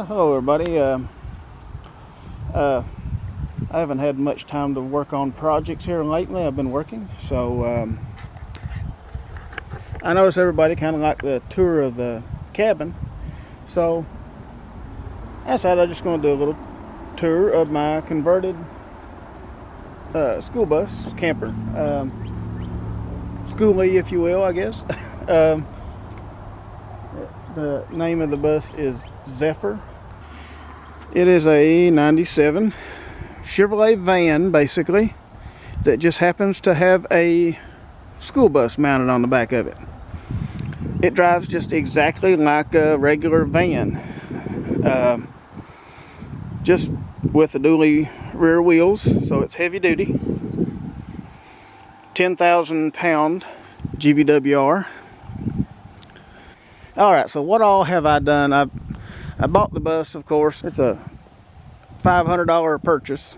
Hello everybody. I haven't had much time to work on projects here lately. I've been working, so I noticed everybody kind of liked the tour of the cabin, so I decided I'm just going to do a little tour of my converted school bus camper, Skoolie, if you will, I guess. The name of the bus is Zephyr. It is a 97 Chevrolet van, basically, that just happens to have a school bus mounted on the back of it. It drives just exactly like a regular van, just with the dually rear wheels, so it's heavy duty. 10,000 pound GVWR. Alright, so what all have I done? I bought the bus, of course. It's a $500 purchase,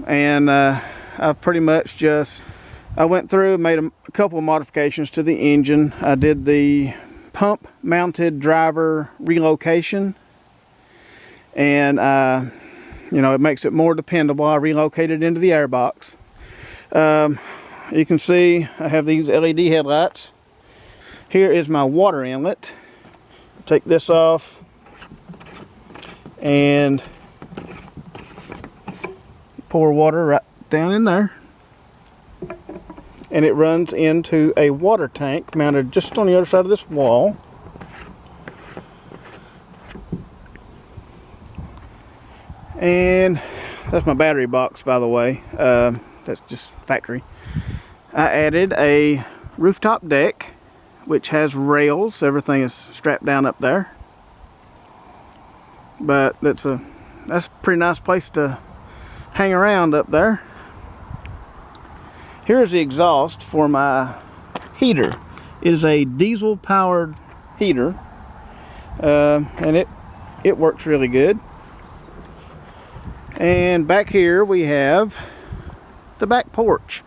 and I pretty much I went through and made a couple of modifications to the engine. I did the pump mounted driver relocation, and it makes it more dependable. I relocated into the airbox. You can see I have these LED headlights. Here is my water inlet. Take this off and pour water right down in there, and it runs into a water tank mounted just on the other side of this wall. And that's my battery box, by the way. That's just factory. I added a rooftop deck, which has rails. Everything is strapped down up there, but that's a pretty nice place to hang around up there. Here's the exhaust for my heater. It is a diesel powered heater, and it works really good. And back here we have the back porch.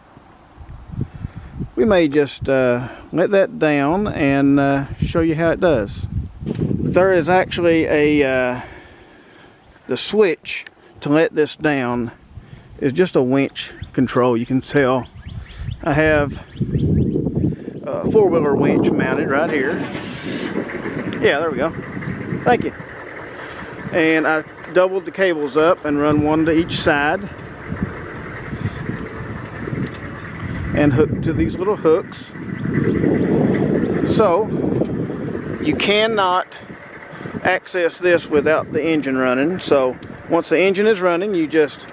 We may just let that down and show you how it does. There is actually the switch to let this down is just a winch control. You can tell I have a four-wheeler winch mounted right here. Yeah, there we go. Thank you. And I doubled the cables up and run one to each side, and hooked to these little hooks. So you cannot access this without the engine running. So once the engine is running, you just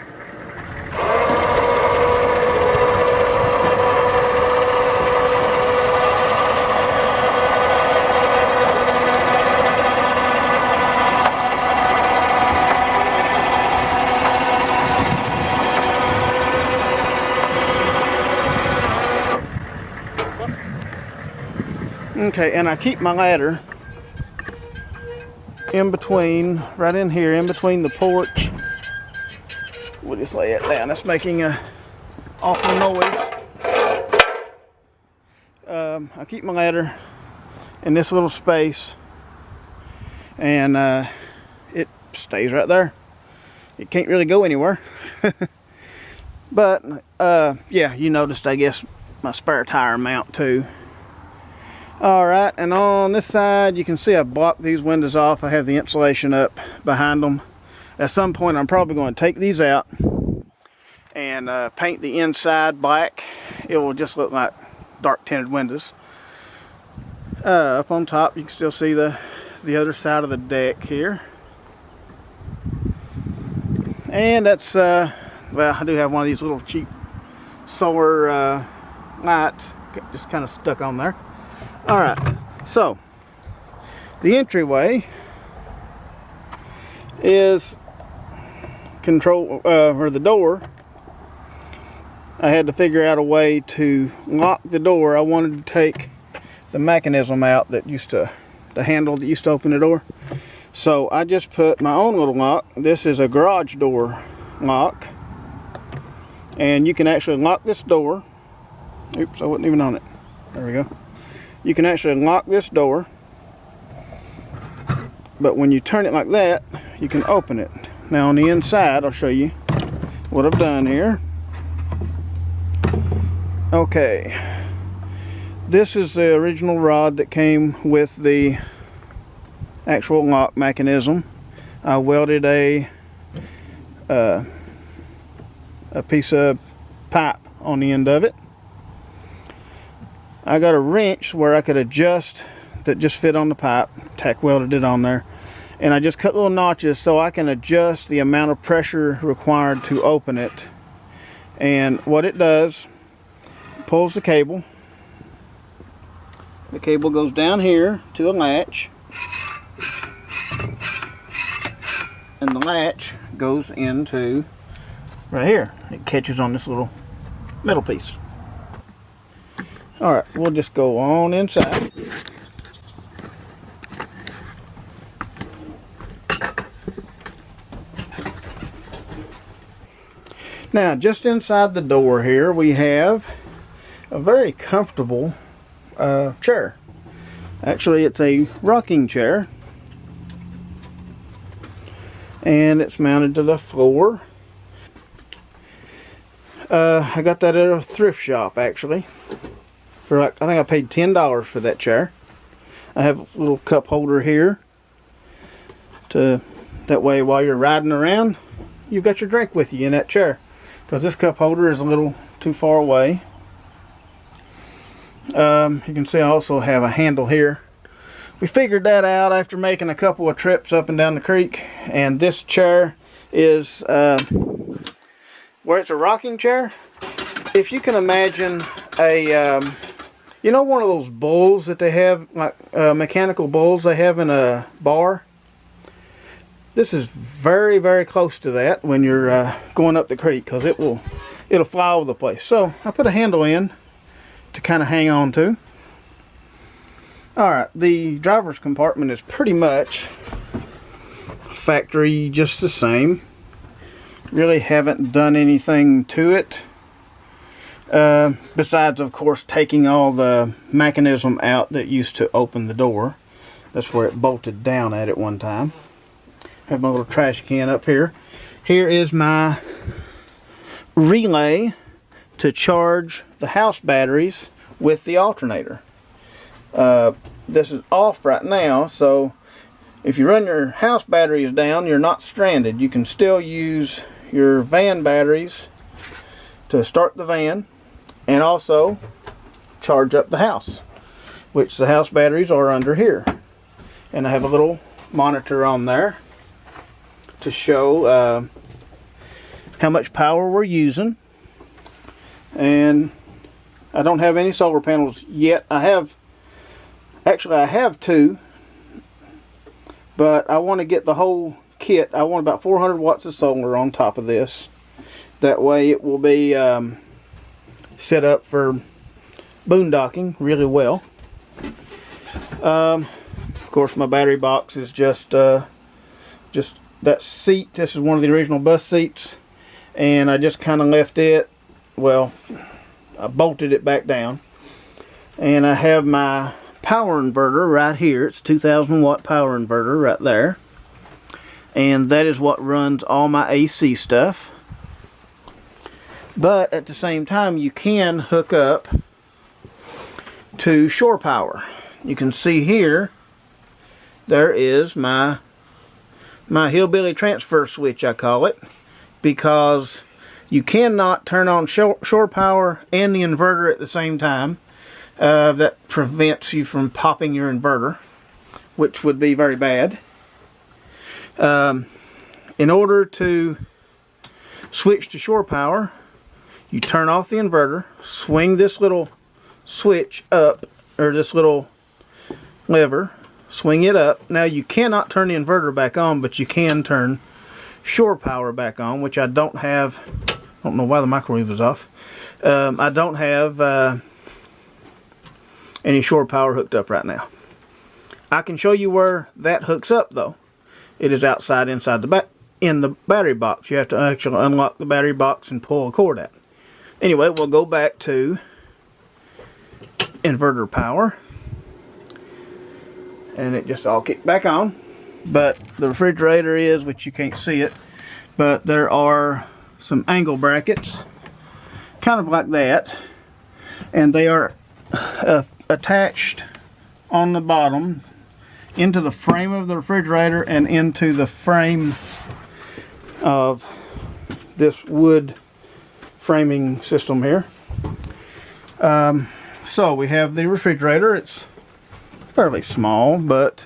okay, and I keep my ladder in between, right in here, in between the porch. We'll just lay it down. That's making a awful noise. I keep my ladder in this little space, and it stays right there. It can't really go anywhere. But yeah, you noticed, I guess, my spare tire mount too. Alright, and on this side you can see I've blocked these windows off. I have the insulation up behind them. At some point I'm probably going to take these out and paint the inside black. It will just look like dark tinted windows. Up on top you can still see the other side of the deck here. And that's well, I do have one of these little cheap solar lights just kind of stuck on there. Alright, so the entryway is or the door. I had to figure out a way to lock the door. I wanted to take the mechanism out that the handle that used to open the door. So I just put my own little lock. This is a garage door lock, and you can actually lock this door. Oops, I wasn't even on it. There we go. You can actually lock this door, but when you turn it like that, you can open it. Now on the inside, I'll show you what I've done here. Okay, this is the original rod that came with the actual lock mechanism. I welded a piece of pipe on the end of it. I got a wrench where I could adjust that just fit on the pipe, tack welded it on there, and I just cut little notches so I can adjust the amount of pressure required to open it. And what it does, pulls the cable. The cable goes down here to a latch, and the latch goes into right here. It catches on this little metal piece. Alright, we'll just go on inside. Now, just inside the door here, we have a very comfortable chair. Actually, it's a rocking chair, and it's mounted to the floor. I got that at a thrift shop, actually. For like, I think I paid $10 for that chair. I have a little cup holder here, that way while you're riding around, you've got your drink with you in that chair, because this cup holder is a little too far away. You can see I also have a handle here. We figured that out after making a couple of trips up and down the creek, and this chair is where it's a rocking chair. If you can imagine a you know, one of those bowls that they have, like mechanical bowls they have in a bar. This is very, very close to that when you're going up the creek, because it'll fly all over the place. So I put a handle in to kind of hang on to. Alright, the driver's compartment is pretty much factory, just the same. Really haven't done anything to it. Besides, of course, taking all the mechanism out that used to open the door. That's where it bolted down at one time. Have my little trash can up here. Here is my relay to charge the house batteries with the alternator. This is off right now, so if you run your house batteries down, you're not stranded. You can still use your van batteries to start the van and also charge up the house, which the house batteries are under here. And I have a little monitor on there to show how much power we're using. And I don't have any solar panels yet. I have two, but I want to get the whole kit. I want about 400 watts of solar on top of this. That way it will be set up for boondocking really well. Of course, my battery box is just that seat. This is one of the original bus seats, and I just kind of left it, well, I bolted it back down. And I have my power inverter right here. It's a 2000 watt power inverter right there, and that is what runs all my AC stuff. But at the same time, you can hook up to shore power. You can see here, there is my hillbilly transfer switch, I call it, because you cannot turn on shore power and the inverter at the same time. That prevents you from popping your inverter, which would be very bad. In order to switch to shore power, you turn off the inverter, swing this little switch up, or this little lever, swing it up. Now you cannot turn the inverter back on, but you can turn shore power back on, which I don't have. I don't know why the microwave is off. I don't have any shore power hooked up right now. I can show you where that hooks up though. It is outside inside in the battery box. You have to actually unlock the battery box and pull a cord out. Anyway, we'll go back to inverter power, and it just all kicked back on. but the refrigerator is, which you can't see it, but there are some angle brackets, kind of like that, and they are attached on the bottom into the frame of the refrigerator and into the frame of this wood framing system here. So we have the refrigerator. It's fairly small, but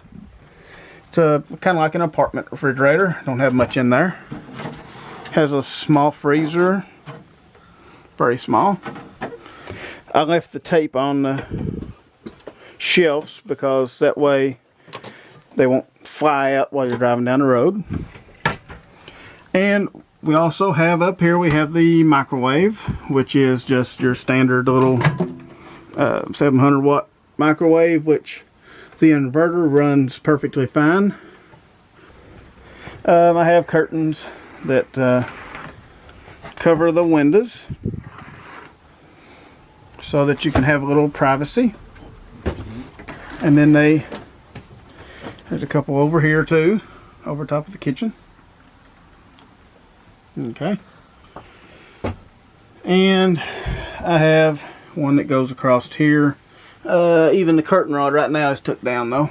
it's kind of like an apartment refrigerator. Don't have much in there. Has a small freezer, very small. I left the tape on the shelves because that way they won't fly out while you're driving down the road. And we also have up here, we have the microwave, which is just your standard little 700 watt microwave, which the inverter runs perfectly fine. I have curtains that cover the windows so that you can have a little privacy. And then there's a couple over here too, over top of the kitchen. Okay. And I have one that goes across here. Even the curtain rod right now is took down though.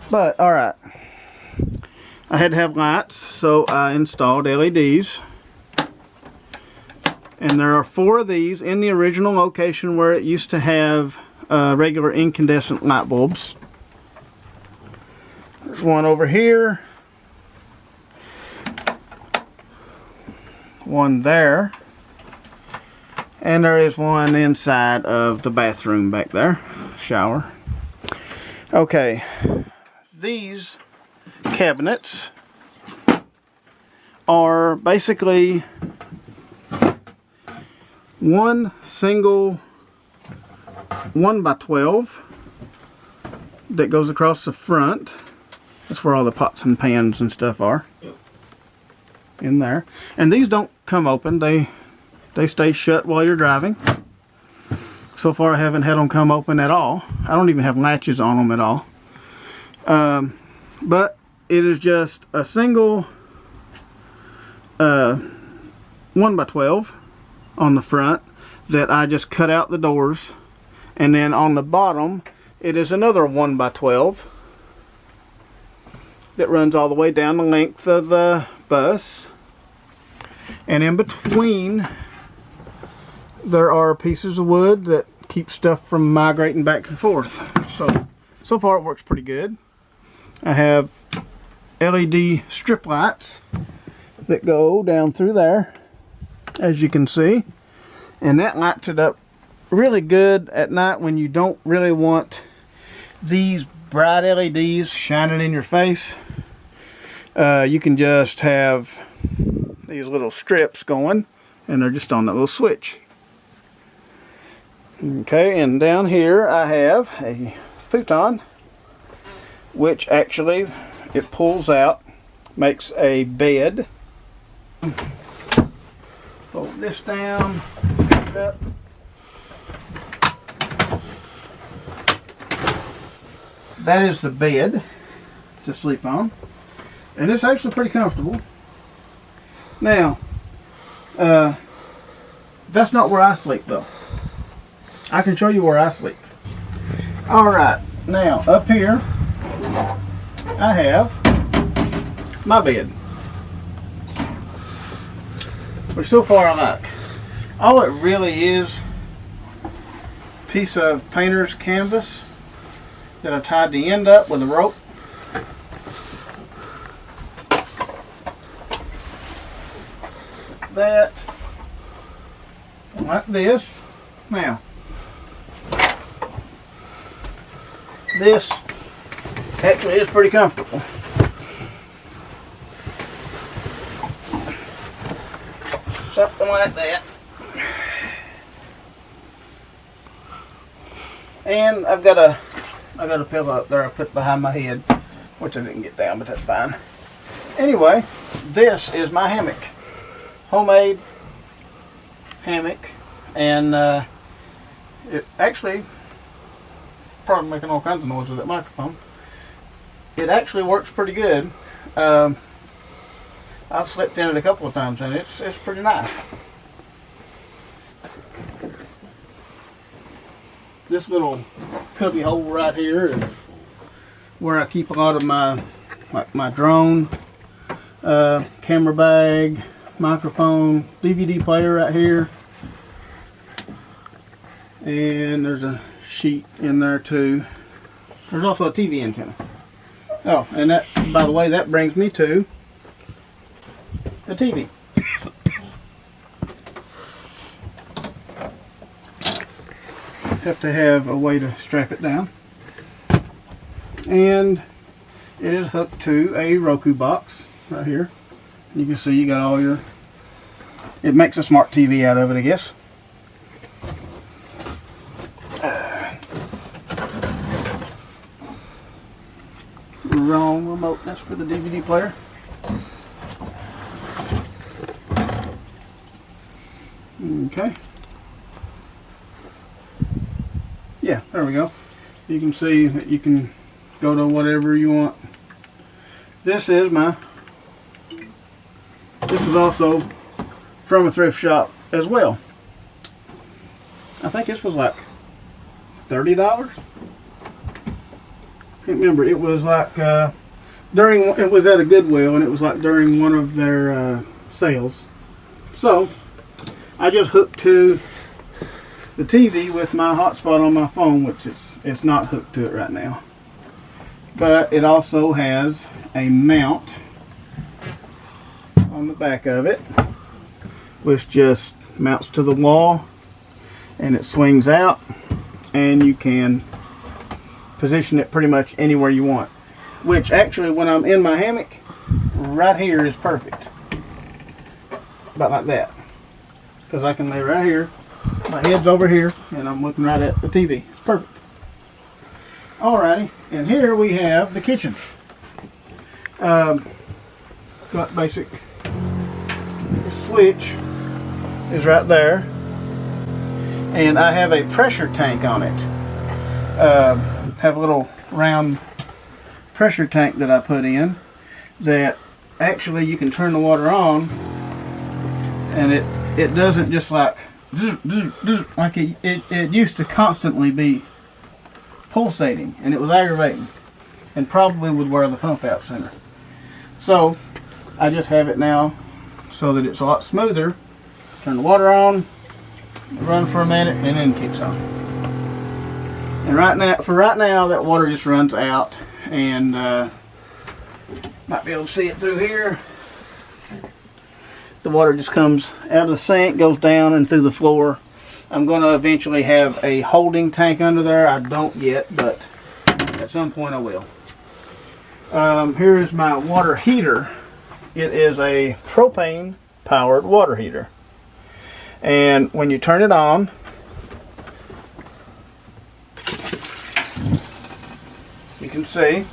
But alright. I had to have lights, so I installed LEDs. And there are 4 of these in the original location where it used to have regular incandescent light bulbs. There's one over here. One there. And there is one inside of the bathroom back there. Shower. Okay. These cabinets are basically one single 1x12 that goes across the front. That's where all the pots and pans and stuff are. In there. And these don't come open. They stay shut while you're driving. So far I haven't had them come open at all. I don't even have latches on them at all. But it is just a single 1x12 on the front that I just cut out the doors, and then on the bottom it is another 1x12 that runs all the way down the length of the bus, and in between there are pieces of wood that keep stuff from migrating back and forth. So far it works pretty good. I have LED strip lights that go down through there, as you can see, and that lights it up really good at night when you don't really want these bright LEDs shining in your face. You can just have these little strips going, and they're just on that little switch. Okay, and down here I have a futon, which actually it pulls out, makes a bed. Fold this down, pick it up. That is the bed to sleep on, and it's actually pretty comfortable. Now, that's not where I sleep though. I can show you where I sleep. Alright, now up here I have my bed, which so far I like. All it really is a piece of painter's canvas that I tied the end up with a rope. That, like this. Now, this actually is pretty comfortable. Something like that. And I've got a pillow up there I put behind my head, which I didn't get down, but that's fine. Anyway, this is my hammock. Homemade hammock, and it actually probably making all kinds of noise with that microphone. it actually works pretty good. I've slept in it a couple of times and it's pretty nice. This little cubby hole right here is where I keep a lot of my drone, camera bag, microphone, DVD player right here. And there's a sheet in there too. There's also a TV antenna. Oh, and that, by the way, that brings me to the TV. Have to have a way to strap it down. And it is hooked to a Roku box right here. You can see you got all your, it makes a smart TV out of it, I guess. Wrong remote, that's for the DVD player. Okay. Yeah, there we go. You can see that you can go to whatever you want. This is also from a thrift shop as well. I think this was like $30. Can't remember. It was like it was at a Goodwill, and it was like during one of their sales. So I just hooked to the TV with my hotspot on my phone, which it's not hooked to it right now. But it also has a mount on the back of it, which just mounts to the wall, and it swings out, and you can position it pretty much anywhere you want. Which actually, when I'm in my hammock, right here is perfect. About like that. Because I can lay right here, my head's over here, and I'm looking right at the TV. It's perfect. Alrighty, and here we have the kitchen. Got basic. The switch is right there, and I have a pressure tank on it. Have a little round pressure tank that I put in that actually you can turn the water on, and it doesn't just like it used to constantly be pulsating, and it was aggravating and probably would wear the pump out sooner. So I just have it now so that it's a lot smoother. Turn the water on, run for a minute, and then it kicks on. And right now that water just runs out, and might be able to see it through here. The water just comes out of the sink, goes down and through the floor. I'm going to eventually have a holding tank under there. I don't yet, but at some point I will. Here is my water heater. It is a propane powered water heater. And when you turn it on, you can see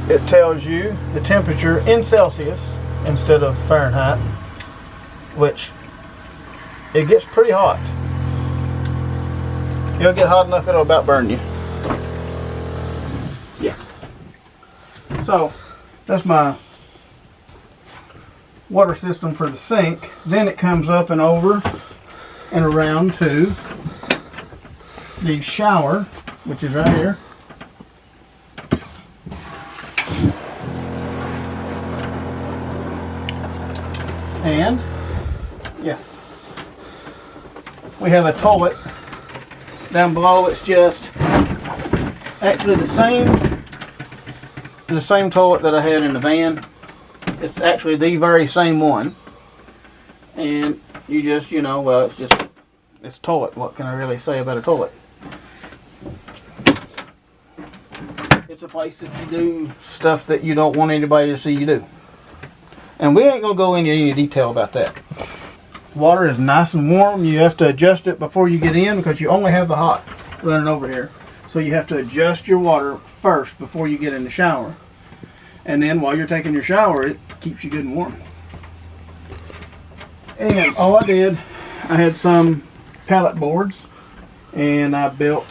it tells you the temperature in Celsius instead of Fahrenheit, which it gets pretty hot. It'll get hot enough it'll about burn you. Yeah. So that's my water system for the sink. Then it comes up and over and around to the shower, which is right here. And yeah, we have a toilet down below. It's just actually the same toilet that I had in the van. It's actually the very same one. And you just, well, it's a toilet. What can I really say about a toilet? It's a place that you do stuff that you don't want anybody to see you do. And we ain't going to go into any detail about that. Water is nice and warm. You have to adjust it before you get in because you only have the hot running over here. So you have to adjust your water first before you get in the shower. And then while you're taking your shower, it keeps you good and warm. And all I did, I had some pallet boards, and I built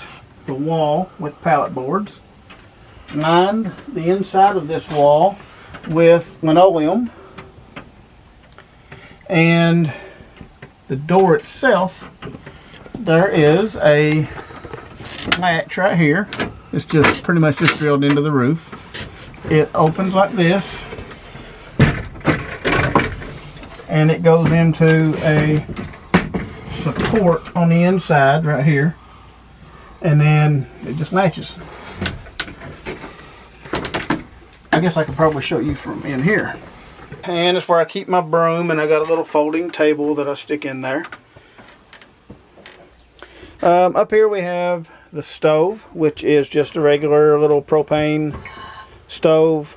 the wall with pallet boards. lined the inside of this wall with linoleum, and the door itself, there is a latch right here. It's just pretty much just drilled into the roof. It opens like this, and it goes into a support on the inside right here, and then it just latches. I guess I could probably show you from in here. And it's where I keep my broom, and I got a little folding table that I stick in there. Up here we have the stove, which is just a regular little propane stove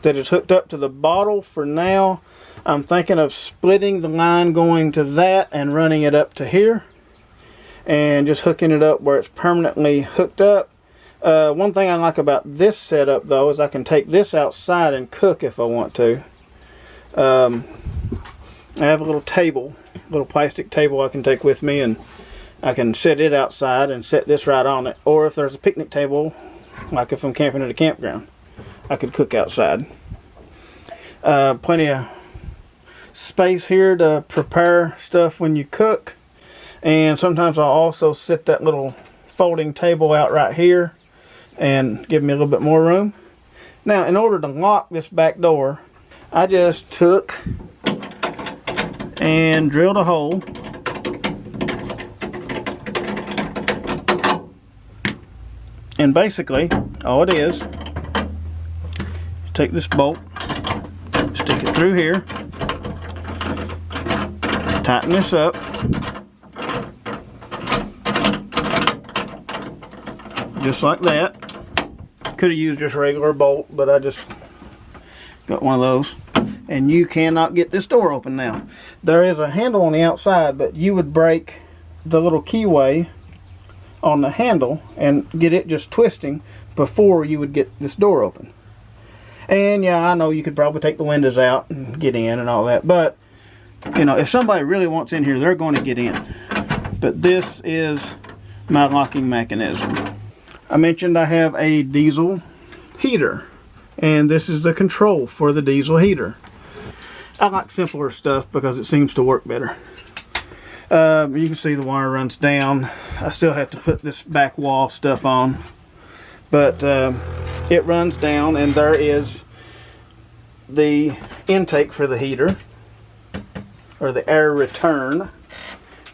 that is hooked up to the bottle for now. I'm thinking of splitting the line going to that and running it up to here and just hooking it up where it's permanently hooked up. One thing I like about this setup though is I can take this outside and cook if I want to. I have a little table, little plastic table I can take with me, and I can set it outside and set this right on it. Or if there's a picnic table, like if I'm camping at a campground, I could cook outside. Plenty of space here to prepare stuff when you cook. And sometimes I'll also set that little folding table out right here and give me a little bit more room. Now, in order to lock this back door, I just took and drilled a hole and basically all it is, take this bolt, stick it through here, tighten this up, just like that. Could have used just a regular bolt, but I just got one of those. And you cannot get this door open now. There is a handle on the outside, but you would break the little keyway on the handle and get it just twisting before you would get this door open. And yeah, I know you could probably take the windows out and get in and all that, but you know, if somebody really wants in here, they're going to get in. But this is my locking mechanism. I mentioned I have a diesel heater, and this is the control for the diesel heater. I like simpler stuff because it seems to work better. You can see the wire runs down. I still have to put this back wall stuff on, but it runs down, and there is the intake for the heater, or the air return.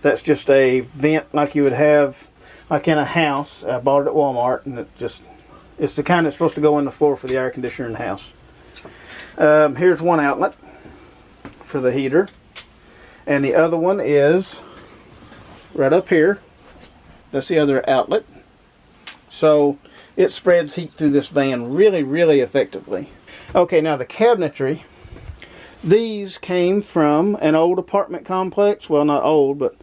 That's just a vent like you would have like in a house. I bought it at Walmart, and it's the kind that's supposed to go in the floor for the air conditioner in the house. Here's one outlet for the heater, and the other one is right up here. That's the other outlet. So it spreads heat through this van really effectively. Okay, now the cabinetry, these came from an old apartment complex. Well, not old, but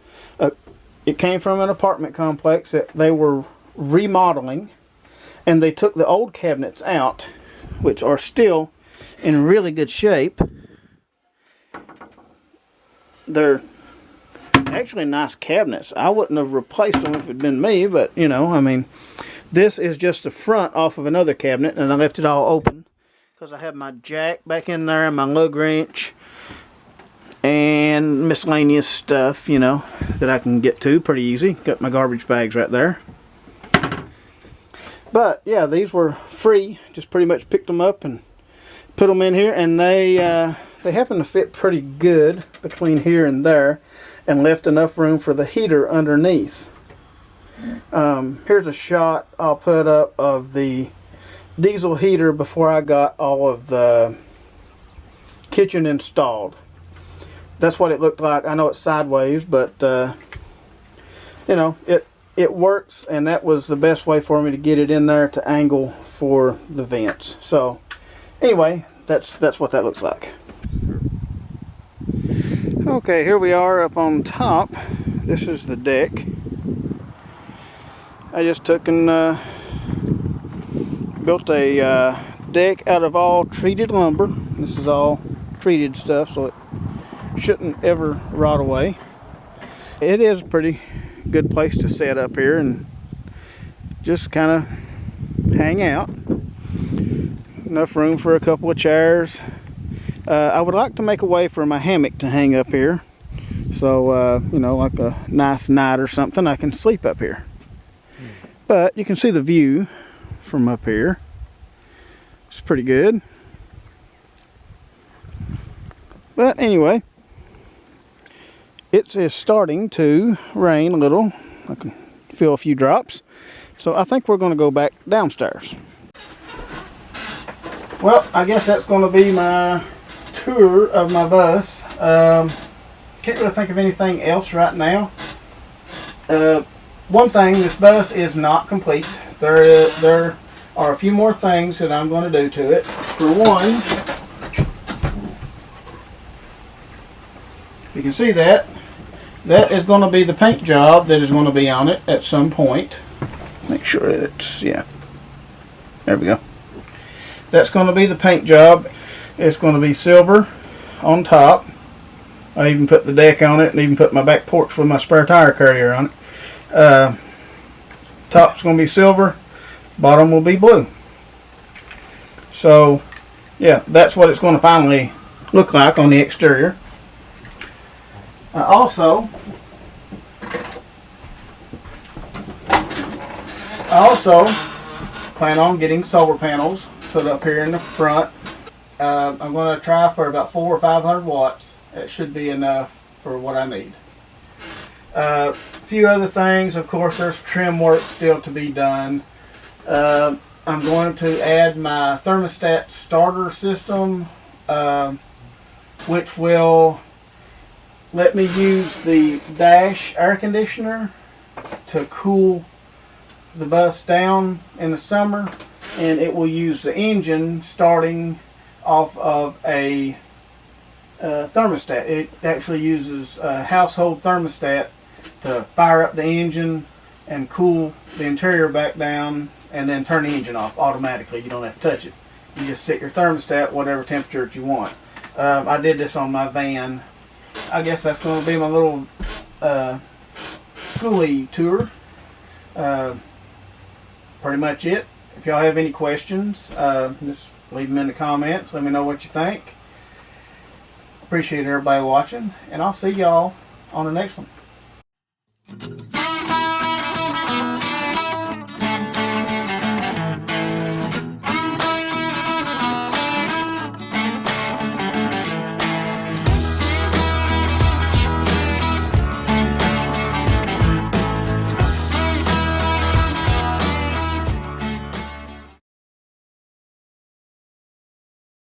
it came from an apartment complex that they were remodeling, and they took the old cabinets out, which are still in really good shape. They're actually nice cabinets. I wouldn't have replaced them if it had been me, but you know, I mean, this is just the front off of another cabinet, and I left it all open because I have my jack back in there and my lug wrench and miscellaneous stuff, you know, that I can get to pretty easy. Got my garbage bags right there. But yeah, these were free. Just pretty much picked them up and put them in here, and they happen to fit pretty good between here and there, and left enough room for the heater underneath. Here's a shot I'll put up of the diesel heater before I got all of the kitchen installed. That's what it looked like. I know it's sideways, but you know, it works, and that was the best way for me to get it in there to angle for the vents. So anyway, that's what that looks like. Okay, here we are up on top. This is the deck. I just took and built a deck out of all treated lumber. This is all treated stuff, so it shouldn't ever rot away. It is a pretty good place to set up here and just kind of hang out. Enough room for a couple of chairs. I would like to make a way for my hammock to hang up here. So, you know, like a nice night or something, I can sleep up here. But you can see the view from up here. It's pretty good. But anyway, it is starting to rain a little. I can feel a few drops. So I think we're going to go back downstairs. Well, I guess that's going to be my tour of my bus. Can't really think of anything else right now. One thing, this bus is not complete. There are a few more things that I'm going to do to it. For one, you can see that is going to be the paint job that is going to be on it at some point. Make sure that it's, yeah, there we go. That's going to be the paint job. It's going to be silver on top. I even put the deck on it and even put my back porch with my spare tire carrier on it. Top's going to be silver, bottom will be blue. So yeah, that's what it's going to finally look like on the exterior. I also plan on getting solar panels put up here in the front. I'm going to try for about 400 or 500 watts. It should be enough for what I need. A few other things, of course, there's trim work still to be done. I'm going to add my thermostat starter system, which will let me use the dash air conditioner to cool the bus down in the summer, and it will use the engine starting off of a thermostat. It actually uses a household thermostat to fire up the engine and cool the interior back down, and then turn the engine off automatically. You don't have to touch it. You just set your thermostat whatever temperature that you want. I did this on my van. I guess that's going to be my little Skoolie tour. Pretty much it. If y'all have any questions, just leave them in the comments. Let me know what you think. Appreciate everybody watching, and I'll see y'all on the next one.